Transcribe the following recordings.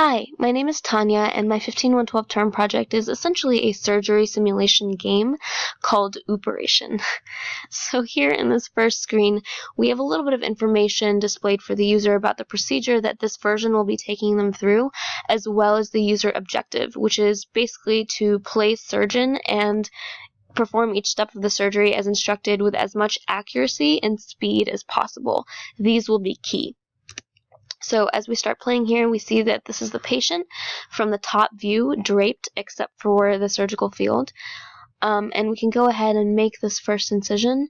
Hi, my name is Tanya, and my 15112 term project is essentially a surgery simulation game called OOPeration. So here in this first screen, we have a little bit of information displayed for the user about the procedure that this version will be taking them through, as well as the user objective, which is basically to play surgeon and perform each step of the surgery as instructed with as much accuracy and speed as possible. These will be key. So as we start playing here, we see that this is the patient from the top view, draped except for the surgical field. And we can go ahead and make this first incision,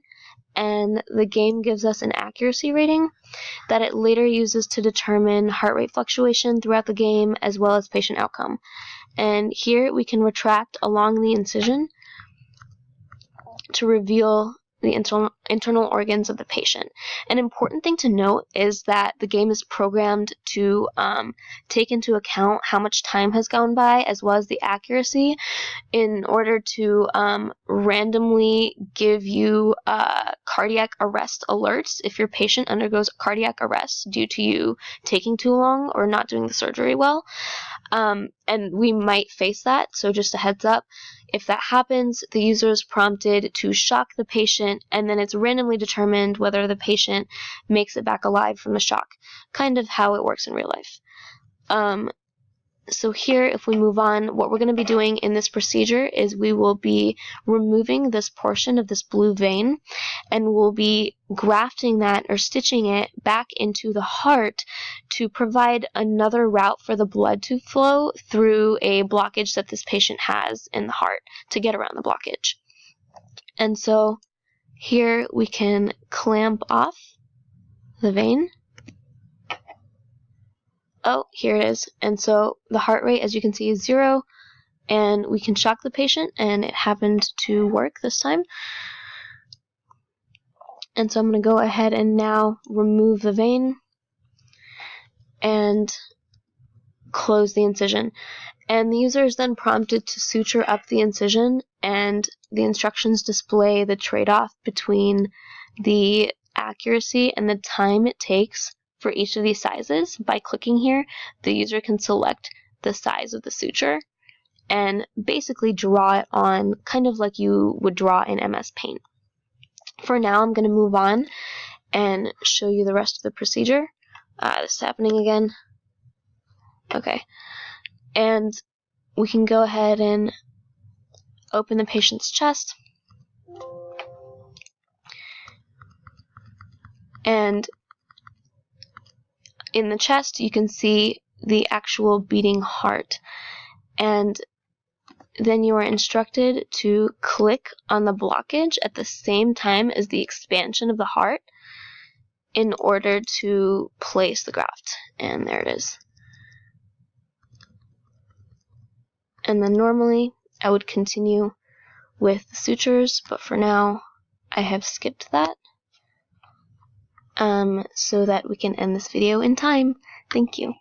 and the game gives us an accuracy rating that it later uses to determine heart rate fluctuation throughout the game as well as patient outcome. And here we can retract along the incision to reveal the internal organs of the patient. An important thing to note is that the game is programmed to take into account how much time has gone by as well as the accuracy in order to randomly give you cardiac arrest alerts if your patient undergoes cardiac arrest due to you taking too long or not doing the surgery well. And we might face that, so just a heads up. If that happens, the user is prompted to shock the patient, and then it's randomly determined whether the patient makes it back alive from the shock, kind of how it works in real life. So here, if we move on, what we're going to be doing in this procedure is we will be removing this portion of this blue vein, and we'll be grafting that or stitching it back into the heart to provide another route for the blood to flow through a blockage that this patient has in the heart to get around the blockage. And so here we can clamp off the vein. Oh, here it is. And so the heart rate, as you can see, is 0, and we can shock the patient, and it happened to work this time. And so I'm going to go ahead and now remove the vein and close the incision. And the user is then prompted to suture up the incision, and the instructions display the trade-off between the accuracy and the time it takes for each of these sizes. By clicking here, the user can select the size of the suture and basically draw it on kind of like you would draw in MS Paint. For now, I'm going to move on and show you the rest of the procedure. This is happening again. Okay. And we can go ahead and open the patient's chest. And in the chest, you can see the actual beating heart. And then you are instructed to click on the blockage at the same time as the expansion of the heart in order to place the graft. And there it is. And then normally I would continue with the sutures, but for now I have skipped that so that we can end this video in time. Thank you.